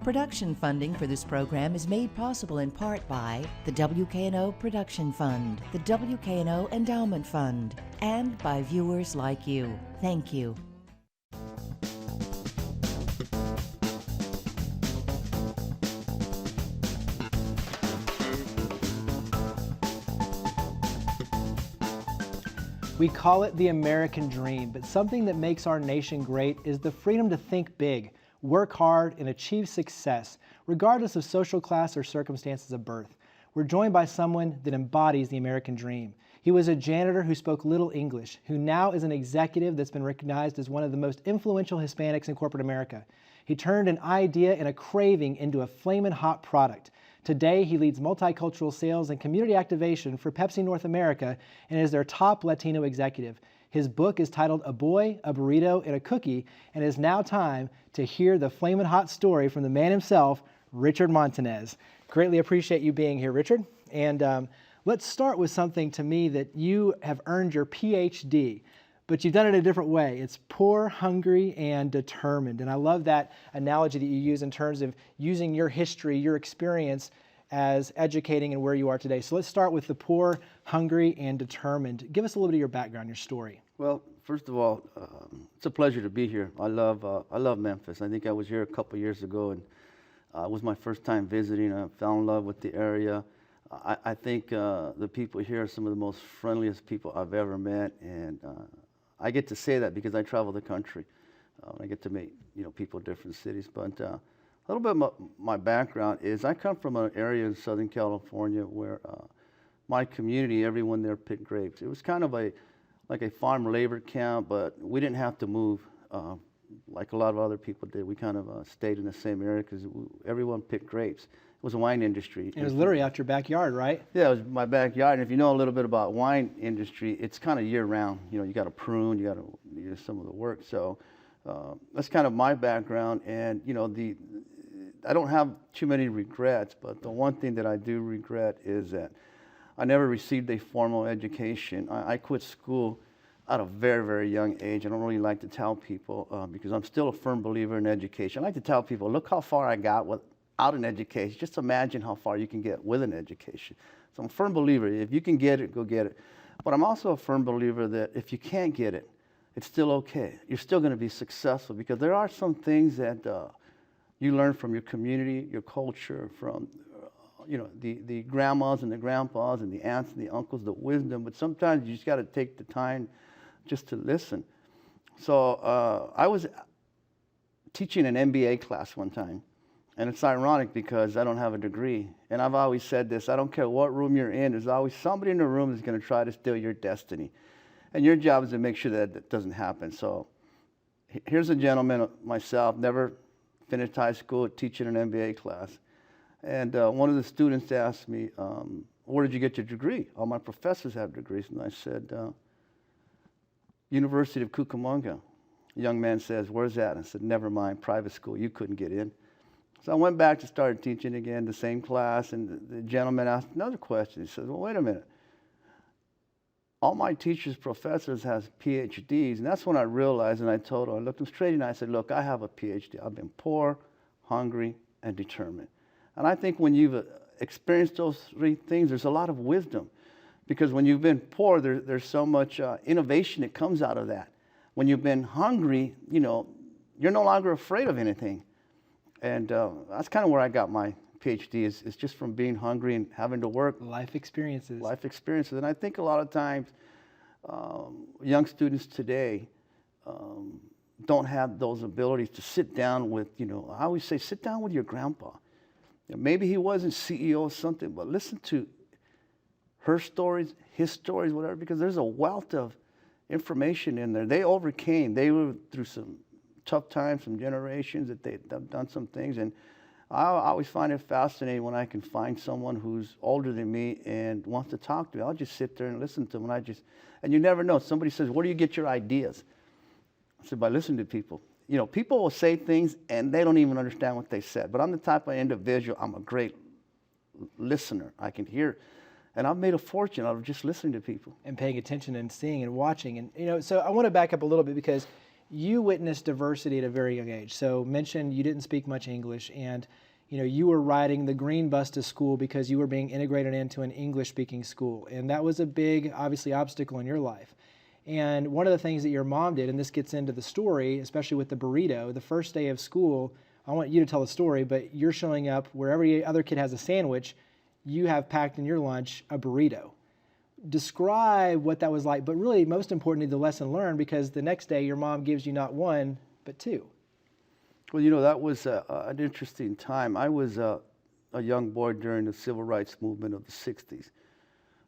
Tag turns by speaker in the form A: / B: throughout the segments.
A: Production funding for this program is made possible in part by the WKNO Production Fund, the WKNO Endowment Fund, and by viewers like you. Thank you.
B: We call it the American dream, but something that makes our nation great is the freedom to think big, work hard, and achieve success, regardless of social class or circumstances of birth. We're joined by someone that embodies the American dream. He was a janitor who spoke little English, who now is an executive that's been recognized as one of the most influential Hispanics in corporate America. He turned an idea and a craving into a flamin' hot product. Today, he leads multicultural sales and community activation for Pepsi North America and is their top Latino executive. His book is titled A Boy, a Burrito, and a Cookie, and it is now time to hear the flamin' hot story from the man himself, Richard Montañez. Greatly appreciate you being here, Richard. And let's start with something to me that you have earned your PhD, but you've done it a different way. It's poor, hungry, and determined. And I love that analogy that you use in terms of using your history, your experience as educating and where you are today. So let's start with the poor, hungry, and determined. Give us a little bit of your background, your story.
C: Well, first of all, it's a pleasure to be here. I love Memphis. I think I was here a couple years ago, and it was my first time visiting. I fell in love with the area. I think the people here are some of the most friendliest people I've ever met, and I get to say that because I travel the country. I get to meet people in different cities. But a little bit of my background is I come from an area in Southern California where my community, everyone there picked grapes. It was kind of like a farm labor camp, but we didn't have to move like a lot of other people did. We kind of stayed in the same area because everyone picked grapes. It was a wine industry.
B: It was literally out your backyard, right?
C: Yeah, it was my backyard. And if you know a little bit about wine industry, it's kind of year round. You got to prune, you got to do some of the work. So that's kind of my background. And I don't have too many regrets, but the one thing that I do regret is that I never received a formal education. I quit school at a very, very young age. I don't really like to tell people because I'm still a firm believer in education. I like to tell people, look how far I got without an education. Just imagine how far you can get with an education. So I'm a firm believer. If you can get it, go get it. But I'm also a firm believer that if you can't get it, it's still okay. You're still going to be successful because there are some things that you learn from your community, your culture, from the grandmas and the grandpas and the aunts and the uncles, the wisdom. But sometimes you just got to take the time just to listen. So I was teaching an MBA class one time. And it's ironic because I don't have a degree. And I've always said this, I don't care what room you're in, there's always somebody in the room that's going to try to steal your destiny. And your job is to make sure that that doesn't happen. So here's a gentleman, myself, never finished high school, teaching an MBA class. And one of the students asked me, where did you get your degree? All my professors have degrees. And I said, University of Cucamonga. The young man says, where's that? I said, never mind, private school, you couldn't get in. So I went back to start teaching again, the same class, and the gentleman asked another question. He said, well, wait a minute. All my teachers, professors have PhDs, and that's when I realized, and I told him, I looked him straight in the eye, I said, look, I have a PhD. I've been poor, hungry, and determined. And I think when you've experienced those three things, there's a lot of wisdom. Because when you've been poor, there's so much innovation that comes out of that. When you've been hungry, you're no longer afraid of anything. And that's kind of where I got my PhD, is just from being hungry and having to work.
B: Life experiences. Life
C: experiences. And I think a lot of times young students today don't have those abilities to sit down with, I always say, sit down with your grandpa. Maybe he wasn't CEO or something, but listen to her stories, his stories, whatever, because there's a wealth of information in there. They overcame. They were through some tough times, some generations that they've done some things. And I always find it fascinating when I can find someone who's older than me and wants to talk to me. I'll just sit there and listen to them. And you never know. Somebody says, where do you get your ideas? I said, by listening to people. People will say things and they don't even understand what they said. But I'm the type of individual, I'm a great listener. I can hear. And I've made a fortune out of just listening to people.
B: And paying attention and seeing and watching. And, so I want to back up a little bit because you witnessed diversity at a very young age. So mentioned you didn't speak much English, and you were riding the green bus to school because you were being integrated into an English-speaking school, and that was a big, obviously, obstacle in your life. And one of the things that your mom did, and this gets into the story, especially with the burrito, the first day of school, I want you to tell the story, but you're showing up where every other kid has a sandwich, you have packed in your lunch a burrito. Describe what that was like, but really, most importantly, the lesson learned, because the next day your mom gives you not one, but two.
C: Well, that was an interesting time. I was a young boy during the civil rights movement of the 60s.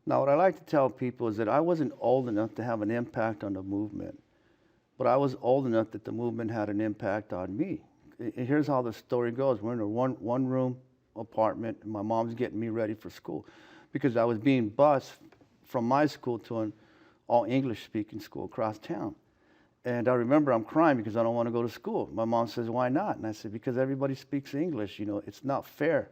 C: Now, what I like to tell people is that I wasn't old enough to have an impact on the movement, but I was old enough that the movement had an impact on me. And here's how the story goes. We're in a one-room apartment, and my mom's getting me ready for school because I was being bused from my school to an all-English-speaking school across town. And I remember I'm crying because I don't want to go to school. My mom says, "Why not?" And I said, "Because everybody speaks English. It's not fair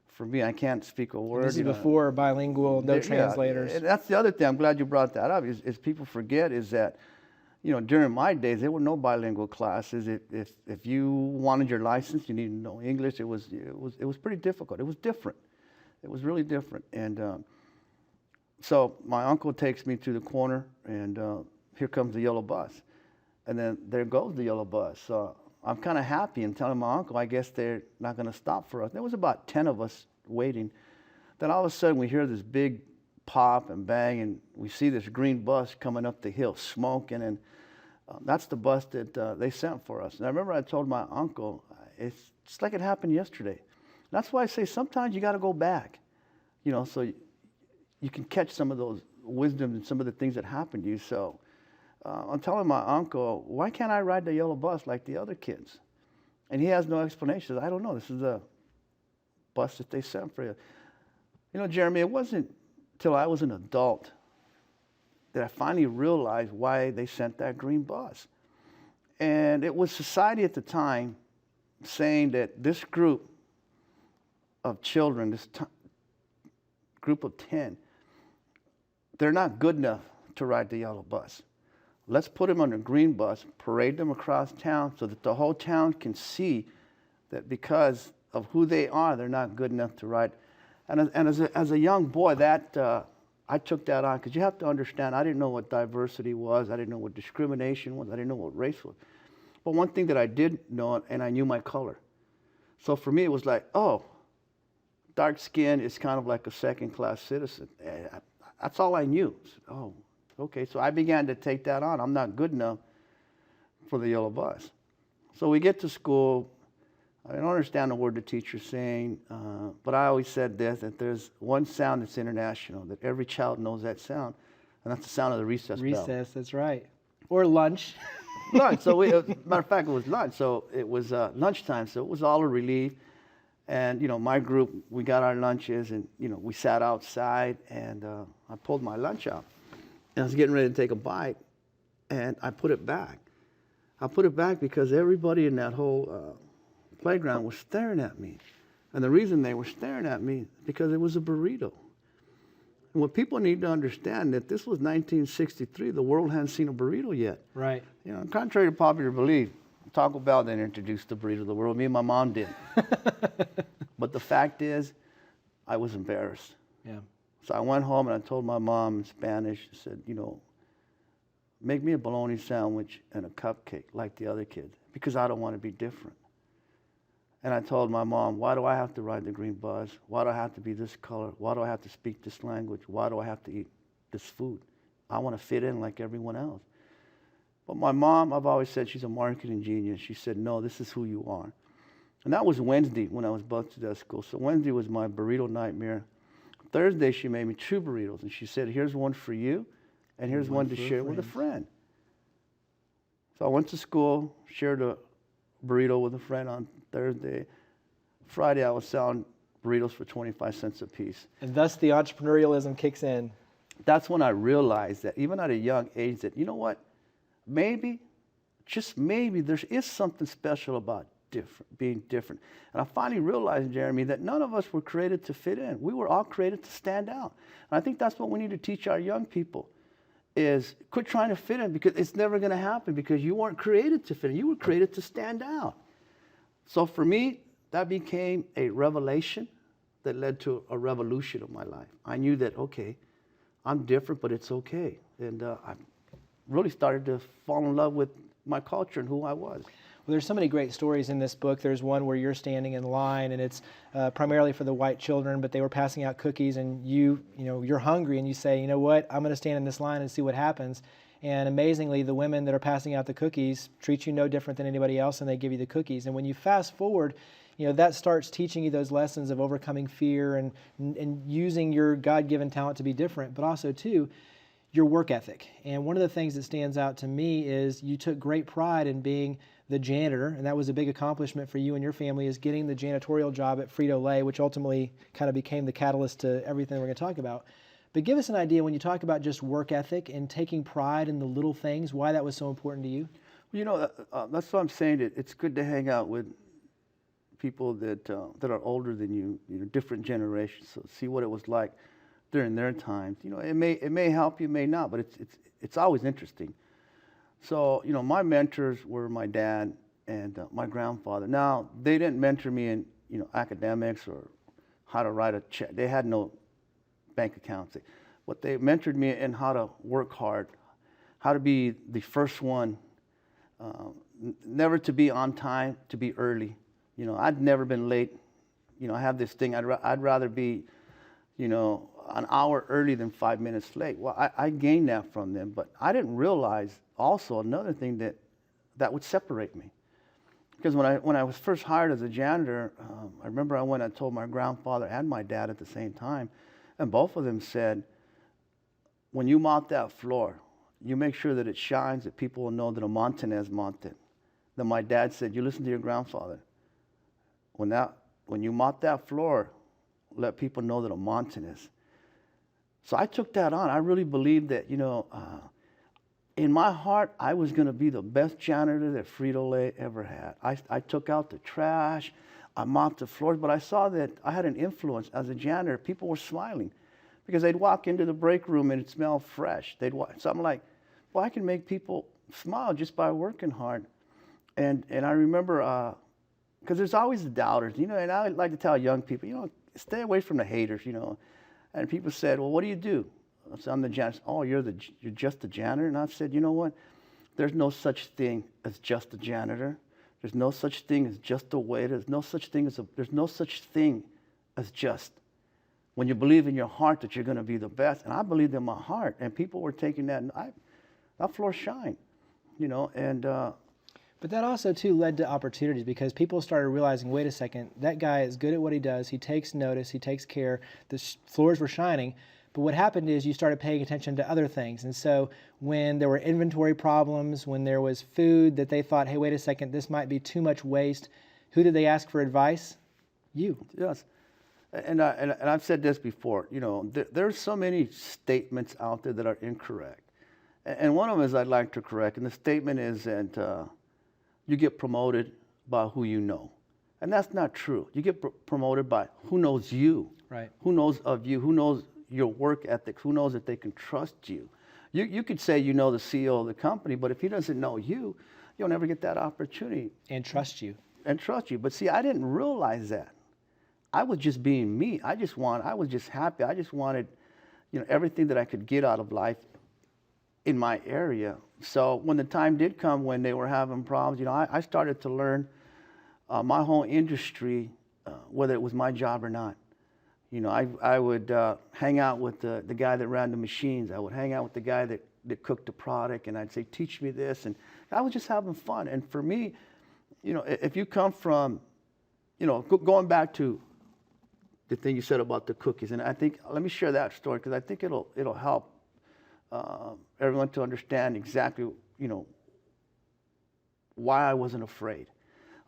C: for me. I can't speak a word."
B: This is before bilingual, no translators.
C: And that's the other thing. I'm glad you brought that up. Is people forget is that, during my days there were no bilingual classes. If you wanted your license, you needed to know English. It was pretty difficult. It was different. It was really different. And so my uncle takes me to the corner, and here comes the yellow bus, and then there goes the yellow bus. So I'm kind of happy and telling my uncle, I guess they're not going to stop for us. There was about 10 of us waiting. Then all of a sudden we hear this big pop and bang, and we see this green bus coming up the hill, smoking, and that's the bus that they sent for us. And I remember I told my uncle, it's just like it happened yesterday. That's why I say sometimes you got to go back, so you can catch some of those wisdom and some of the things that happened to you. So I'm telling my uncle, why can't I ride the yellow bus like the other kids? And he has no explanation. I don't know. This is a bus that they sent for you. Jeremy, it wasn't till I was an adult that I finally realized why they sent that green bus. And it was society at the time saying that this group of children, this group of 10, they're not good enough to ride the yellow bus. Let's put them on a green bus, parade them across town so that the whole town can see that because of who they are, they're not good enough to ride. And as a young boy, I took that on, because you have to understand, I didn't know what diversity was. I didn't know what discrimination was. I didn't know what race was. But one thing that I did know, and I knew my color. So for me, it was like, oh, dark skin is kind of like a second-class citizen. That's all I knew. Oh, okay. So I began to take that on. I'm not good enough for the yellow bus. So we get to school. I don't understand the word the teacher's saying, but I always said this, that there's one sound that's international, that every child knows that sound, and that's the sound of the recess bell.
B: Recess, that's right. Or lunch.
C: Lunch. So matter of fact, it was lunch. So it was lunchtime, so it was all a relief. And, my group, we got our lunches, and, we sat outside, and I pulled my lunch out. And I was getting ready to take a bite, and I put it back. I put it back because everybody in that whole playground was staring at me. And the reason they were staring at me is because it was a burrito. And what people need to understand, that this was 1963, the world hadn't seen a burrito yet.
B: Right.
C: Contrary to popular belief, Taco Bell didn't introduce the burrito to the world. Me and my mom did. But the fact is, I was embarrassed.
B: Yeah.
C: So I went home and I told my mom in Spanish, I said, make me a bologna sandwich and a cupcake like the other kids, because I don't want to be different. And I told my mom, why do I have to ride the green bus? Why do I have to be this color? Why do I have to speak this language? Why do I have to eat this food? I want to fit in like everyone else. But my mom, I've always said she's a marketing genius. She said, no, this is who you are. And that was Wednesday when I was busted at school. So Wednesday was my burrito nightmare. Thursday, she made me 2 burritos. And she said, here's one for you, and here's one to share with a friend. So I went to school, shared a burrito with a friend on Thursday. Friday, I was selling burritos for 25 cents a piece.
B: And thus the entrepreneurialism kicks in.
C: That's when I realized that even at a young age that, you know what, maybe, just maybe, there is something special about being different. And I finally realized, Jeremy, that none of us were created to fit in. We were all created to stand out. And I think that's what we need to teach our young people. is quit trying to fit in, because it's never going to happen, because you weren't created to fit in. You were created to stand out. So for me, that became a revelation that led to a revolution of my life. I knew that, okay, I'm different, but it's okay. And I really started to fall in love with my culture and who I was.
B: Well, there's so many great stories in this book. There's one where you're standing in line, and it's primarily for the white children, but they were passing out cookies, and you're hungry, and you say, you know what, I'm going to stand in this line and see what happens. And amazingly, the women that are passing out the cookies treat you no different than anybody else, and they give you the cookies. And when you fast forward, that starts teaching you those lessons of overcoming fear and using your God-given talent to be different, but also, too, your work ethic. And one of the things that stands out to me is you took great pride in being the janitor, and that was a big accomplishment for you and your family, is getting the janitorial job at Frito-Lay, which ultimately kind of became the catalyst to everything we're going to talk about. But give us an idea, when you talk about just work ethic and taking pride in the little things, why that was so important to you?
C: That's what I'm saying. It's good to hang out with people that are older than you, different generations, so see what it was like during their times. It may help you, may not, but it's always interesting. So, my mentors were my dad and my grandfather. Now, they didn't mentor me in, academics or how to write a check. They had no bank accounts. But they mentored me in how to work hard, how to be the first one, never to be on time, to be early. I'd never been late. I have this thing, I'd rather be, an hour early than 5 minutes late. Well, I gained that from them, but I didn't realize also another thing that would separate me. Because when I was first hired as a janitor, I remember I went and told my grandfather and my dad at the same time, and both of them said, when you mop that floor, you make sure that it shines, that people will know that a Montañez mopped it. Then my dad said, you listen to your grandfather. When you mop that floor, let people know that a Montañez. So I took that on. I really believed that, in my heart, I was going to be the best janitor that Frito-Lay ever had. I took out the trash, I mopped the floors, but I saw that I had an influence as a janitor. People were smiling because they'd walk into the break room and it smelled fresh. So I'm like, well, I can make people smile just by working hard. And I remember, because there's always the doubters, and I like to tell young people, stay away from the haters, And people said, well, what do you do? I said, I'm the janitor. Oh, you're just a janitor? And I said, you know what? There's no such thing as just a janitor. There's no such thing as just a waiter. There's no such thing as just. When you believe in your heart that you're going to be the best, and I believed in my heart, and people were taking that, and that floor shined,
B: But that also, too, led to opportunities, because people started realizing, wait a second, that guy is good at what he does. He takes notice. He takes care. The floors were shining. But what happened is you started paying attention to other things. And so when there were inventory problems, when there was food that they thought, hey, wait a second, this might be too much waste, who did they ask for advice? You.
C: Yes. And I've said this before. There's so many statements out there that are incorrect. And one of them is I'd like to correct. And the statement is that you get promoted by who you know. And that's not true. You get promoted by who knows you.
B: Right.
C: Who knows of you, who knows your work ethic, who knows that they can trust you. You could say you know the CEO of the company, but if he doesn't know you, you'll never get that opportunity.
B: And trust you.
C: But see, I didn't realize that. I was just being me. I was just happy. I just wanted, everything that I could get out of life in my area. So when the time did come when they were having problems, I started to learn my whole industry, whether it was my job or not. I would hang out with the guy that ran the machines. I would hang out with the guy that cooked the product, and I'd say, teach me this. And I was just having fun. And for me, if you come from, going back to the thing you said about the cookies, and I think, let me share that story, because I think it'll help everyone to understand exactly, why I wasn't afraid.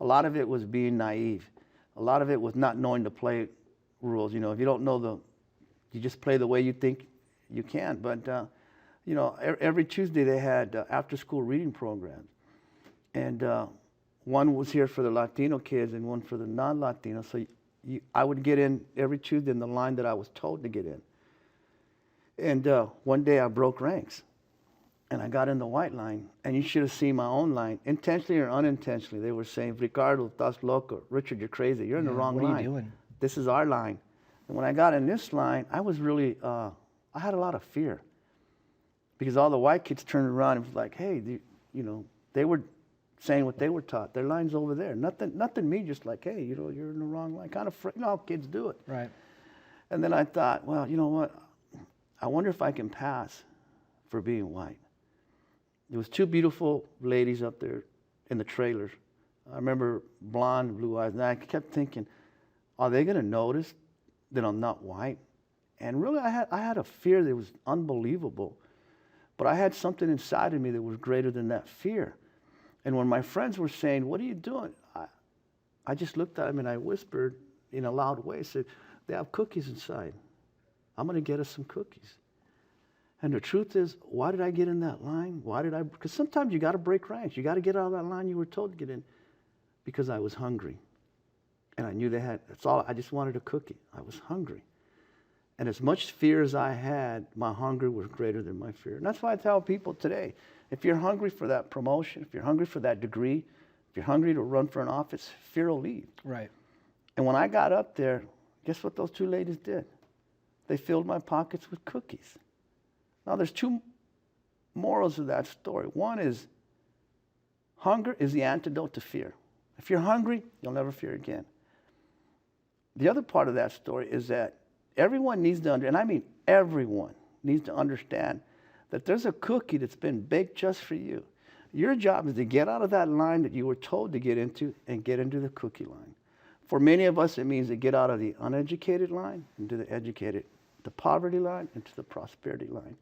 C: A lot of it was being naive. A lot of it was not knowing the play rules. If you don't know you just play the way you think you can. But, every Tuesday they had after-school reading programs. And one was here for the Latino kids and one for the non-Latino. So I would get in every Tuesday in the line that I was told to get in. And one day I broke ranks. And I got in the white line, and you should have seen my own line. Intentionally or unintentionally, they were saying, Ricardo, estás loco. Richard, you're crazy. You're in the wrong line.
B: What are you doing?
C: This is our line. And when I got in this line, I was really, I had a lot of fear. Because all the white kids turned around and was like, hey, you know, they were saying what they were taught. Their line's over there. Nothing me, just like, hey, you know, you're in the wrong line. Kind of, you know how kids do it.
B: Right.
C: And then I thought, well, you know what? I wonder if I can pass for being white. There was two beautiful ladies up there in the trailers. I remember blonde, blue eyes, and I kept thinking, are they going to notice that I'm not white? And really, I had a fear that was unbelievable. But I had something inside of me that was greater than that fear. And when my friends were saying, what are you doing? I just looked at them and I whispered in a loud way, said, they have cookies inside. I'm going to get us some cookies. And the truth is, why did I get in that line? Because sometimes you got to break ranks. You got to get out of that line you were told to get in. Because I was hungry. And I knew that's all. I just wanted a cookie. I was hungry. And as much fear as I had, my hunger was greater than my fear. And that's why I tell people today, if you're hungry for that promotion, if you're hungry for that degree, if you're hungry to run for an office, fear will leave.
B: Right.
C: And when I got up there, guess what those two ladies did? They filled my pockets with cookies. Now, there's two morals of that story. One is hunger is the antidote to fear. If you're hungry, you'll never fear again. The other part of that story is that everyone needs to and I mean everyone needs to understand that there's a cookie that's been baked just for you. Your job is to get out of that line that you were told to get into and get into the cookie line. For many of us, it means to get out of the uneducated line into the educated, the poverty line into the prosperity line.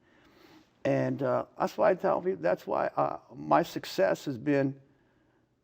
C: And that's why I tell people, that's why my success has been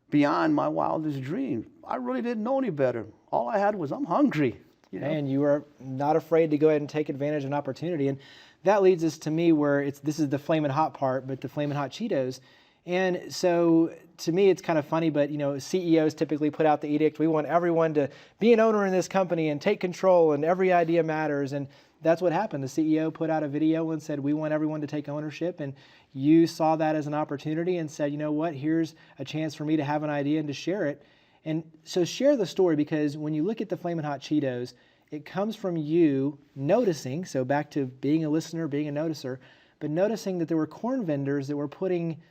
C: beyond my wildest dreams. I really didn't know any better. All I had was, I'm hungry. You know?
B: And you are not afraid to go ahead and take advantage of an opportunity. And that leads us to me where this is the Flamin' Hot part, but the Flamin' Hot Cheetos. And so to me, it's kind of funny, but you know, CEOs typically put out the edict, we want everyone to be an owner in this company and take control and every idea matters. And that's what happened. The CEO put out a video and said, we want everyone to take ownership. And you saw that as an opportunity and said, you know what, here's a chance for me to have an idea and to share it. And so share the story, because when you look at the Flamin' Hot Cheetos, it comes from you noticing, so back to being a listener, being a noticer, but noticing that there were corn vendors that were putting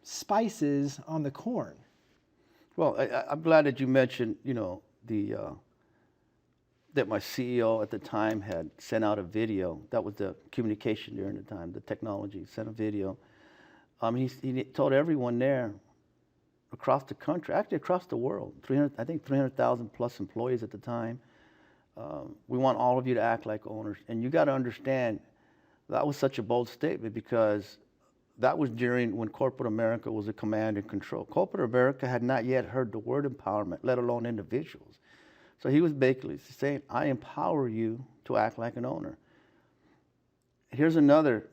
B: spices on the corn.
C: Well, I'm glad that you mentioned, you know, that my CEO at the time had sent out a video. That was the communication during the time, the technology, sent a video. He told everyone there across the country, actually across the world, 300,000 plus employees at the time. We want all of you to act like owners. And you got to understand, that was such a bold statement because that was during when corporate America was a command and control. Corporate America had not yet heard the word empowerment, let alone individuals. So he was basically saying, I empower you to act like an owner. Here's another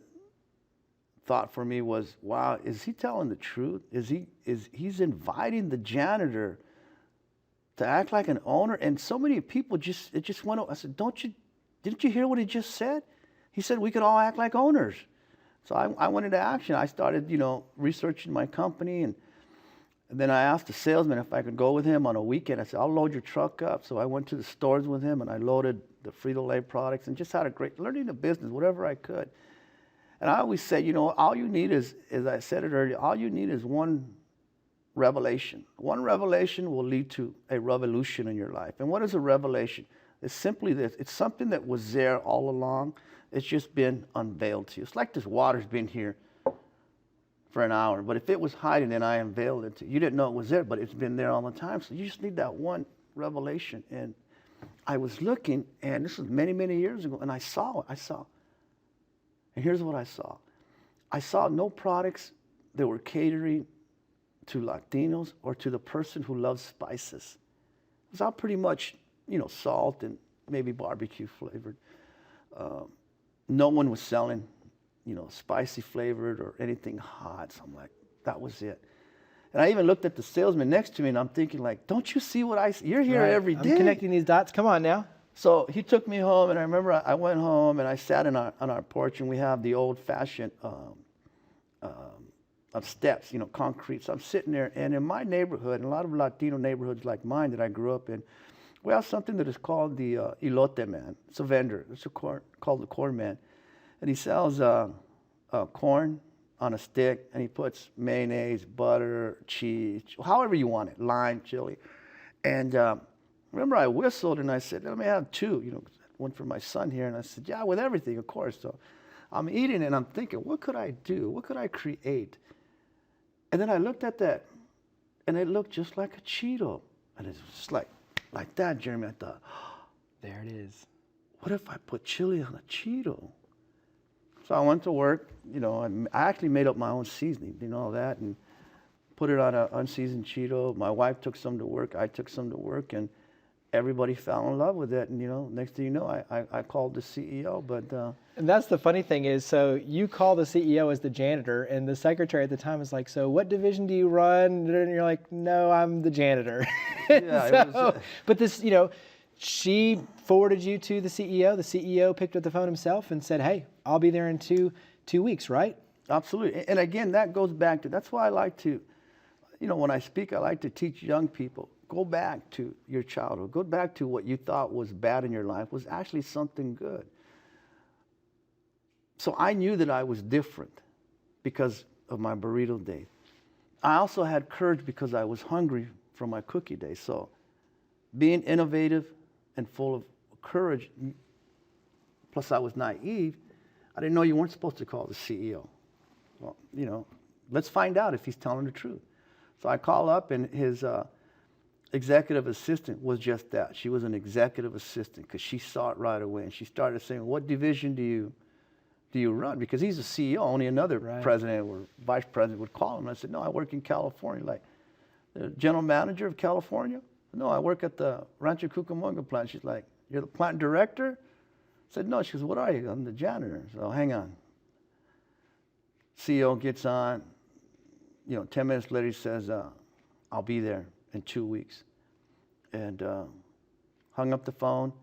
C: thought for me was, wow, is he telling the truth? He's inviting the janitor to act like an owner? And so many people it just went, I said, didn't you hear what he just said? He said we could all act like owners. So I went into action. I started, you know, researching my company, and then I asked the salesman if I could go with him on a weekend. I said, I'll load your truck up. So I went to the stores with him, and I loaded the Frito-Lay products and just had a great, learning the business, whatever I could. And I always say, you know, all you need is, as I said it earlier, all you need is one revelation. One revelation will lead to a revolution in your life. And what is a revelation? It's simply this. It's something that was there all along. It's just been unveiled to you. It's like this water's been here for an hour, but if it was hiding, then I unveiled it to you. You didn't know it was there, but it's been there all the time. So you just need that one revelation. And I was looking, and this was many, many years ago, and I saw it. And here's what I saw. I saw no products that were catering to Latinos or to the person who loves spices. It was all pretty much, you know, salt and maybe barbecue flavored. No one was selling, you know, spicy flavored or anything hot. So I'm like, that was it. And I even looked at the salesman next to me, and I'm thinking, like, don't you see what I see? You're here every day.
B: I'm connecting these dots. Come on now.
C: So he took me home, and I remember I went home, and I sat on our porch, and we have the old-fashioned of steps, concrete. So I'm sitting there, and in my neighborhood, and a lot of Latino neighborhoods like mine that I grew up in, we have something that is called the elote man. It's a vendor. It's called the corn man, and he sells corn on a stick, and he puts mayonnaise, butter, cheese, however you want it, lime, chili. And remember, I whistled and I said, "Let me have two." One for my son here, and I said, "Yeah, with everything, of course." So I'm eating and I'm thinking, what could I do? What could I create? And then I looked at that, and it looked just like a Cheeto. And it's just like that, Jeremy. I thought,
B: There it is.
C: what if I put chili on a Cheeto? So I went to work, I actually made up my own seasoning, all that, and put it on an unseasoned Cheeto. My wife took some to work, I took some to work, and everybody fell in love with it. And, next thing you know, I called the CEO, but...
B: And that's the funny thing is, so you call the CEO as the janitor, and the secretary at the time is like, "So what division do you run?" And you're like, "No, I'm the janitor."
C: Yeah,
B: but this, she forwarded you to the CEO. The CEO picked up the phone himself and said, "Hey, I'll be there in two weeks," right?
C: Absolutely. And again, that goes back to, that's why I like to, when I speak, I like to teach young people, go back to your childhood. Go back to what you thought was bad in your life was actually something good. So I knew that I was different because of my burrito days. I also had courage because I was hungry from my cookie days. So being innovative and full of courage, plus I was naive, I didn't know you weren't supposed to call the CEO. Well, let's find out if he's telling the truth. So I call up, and his executive assistant was just that. She was an executive assistant because she saw it right away, and she started saying, "What division do you run?" Because he's a CEO. Only another president or vice president would call him. And I said, "No, I work in California." Like, the general manager of California? "No, I work at the Rancho Cucamonga plant." She's like, "You're the plant director?" I said, "No." She goes, "What are you?" "I'm the janitor." So hang on. CEO gets on. 10 minutes later, he says, "I'll be there in 2 weeks." And hung up the phone.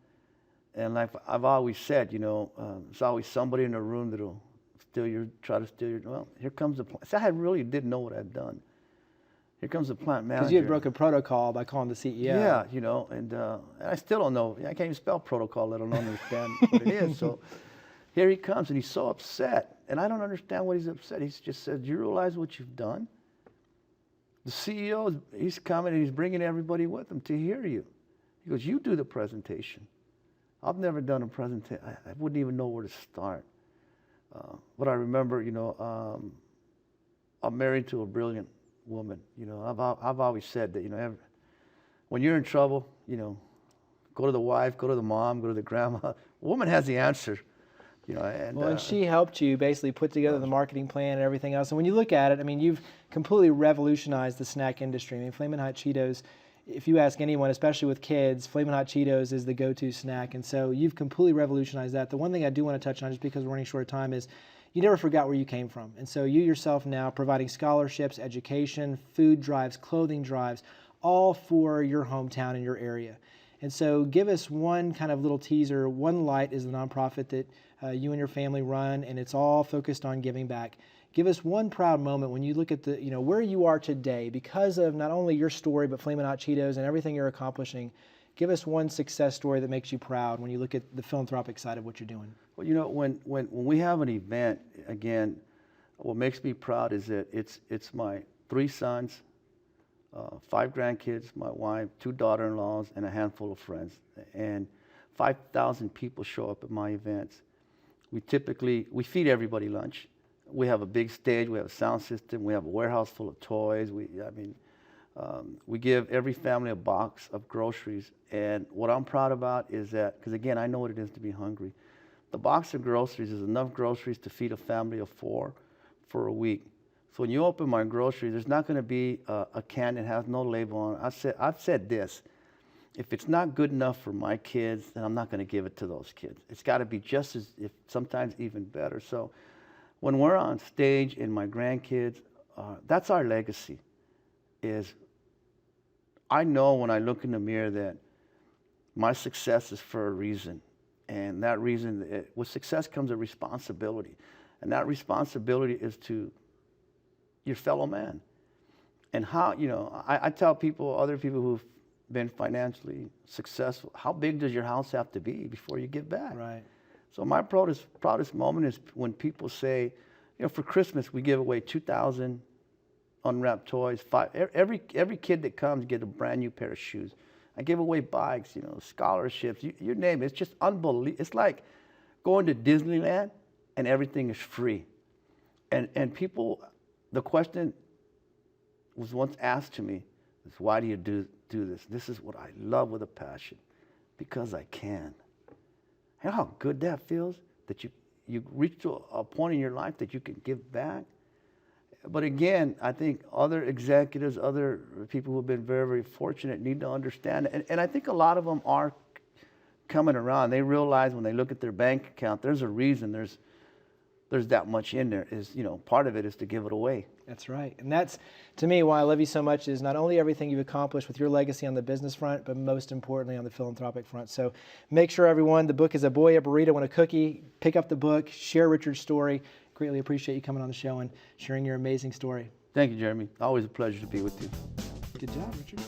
C: And like I've always said, there's always somebody in the room that'll try to steal your, well, here comes the plant. See, I really didn't know what I'd done. Here comes the plant manager.
B: Because you had broken protocol by calling the CEO.
C: Yeah, and I still don't know. I can't even spell protocol, let alone understand what it is. So here he comes, and he's so upset. And I don't understand what he's upset. He just said, "Do you realize what you've done? The CEO, he's coming, and he's bringing everybody with him to hear you." He goes, "You do the presentation." I've never done a presentation. I wouldn't even know where to start. But I remember, I'm married to a brilliant woman. I've always said that, when you're in trouble, go to the wife, go to the mom, go to the grandma. A woman has the answer. And
B: she helped you basically put together the marketing plan and everything else. And when you look at it, you've completely revolutionized the snack industry. Flamin' Hot Cheetos, if you ask anyone, especially with kids, Flamin' Hot Cheetos is the go-to snack. And so you've completely revolutionized that. The one thing I do want to touch on, just because we're running short of time, is you never forgot where you came from. And so you yourself now providing scholarships, education, food drives, clothing drives, all for your hometown and your area. And so give us one kind of little teaser. One Light is the nonprofit that you and your family run, and it's all focused on giving back. Give us one proud moment when you look at the, where you are today because of not only your story, but Flamin' Hot Cheetos and everything you're accomplishing. Give us one success story that makes you proud when you look at the philanthropic side of what you're doing.
C: Well, when we have an event, again, what makes me proud is that it's my 3 sons, 5 grandkids, my wife, 2 daughter-in-laws, and a handful of friends. And 5,000 people show up at my events. We feed everybody lunch. We have a big stage, we have a sound system, we have a warehouse full of toys. We give every family a box of groceries. And what I'm proud about is that, because again, I know what it is to be hungry. The box of groceries is enough groceries to feed a family of 4 for a week. So when you open my groceries, there's not going to be a can that has no label on it. I've said this, if it's not good enough for my kids, then I'm not going to give it to those kids. It's got to be just as, if sometimes even better. So when we're on stage and my grandkids, that's our legacy, is I know when I look in the mirror that my success is for a reason. And that reason, with success comes a responsibility. And that responsibility is to your fellow man. And how, you know, I tell people, other people who've been financially successful, how big does your house have to be before you give back?
B: Right.
C: So my proudest moment is when people say, you know, for Christmas we give away 2,000 unwrapped toys. Every kid that comes get a brand new pair of shoes. I give away bikes, you know, scholarships, you name it. It's just unbelievable. It's like going to Disneyland and everything is free. And people, the question was once asked to me is, why do you do this? This is what I love with a passion, because I can. You know how good that feels, that you reach to a point in your life that you can give back? But again, I think other executives, other people who have been very, very fortunate need to understand it. And I think a lot of them are coming around. They realize when they look at their bank account, there's a reason there's that much in there. Is, you know, part of it is to give it away.
B: That's right. And that's, to me, why I love you so much, is not only everything you've accomplished with your legacy on the business front, but most importantly on the philanthropic front. So make sure, everyone, the book is A Boy, a Burrito, and a Cookie. Pick up the book, share Richard's story. Greatly appreciate you coming on the show and sharing your amazing story.
C: Thank you, Jeremy. Always a pleasure to be with you.
B: Good job, Richard.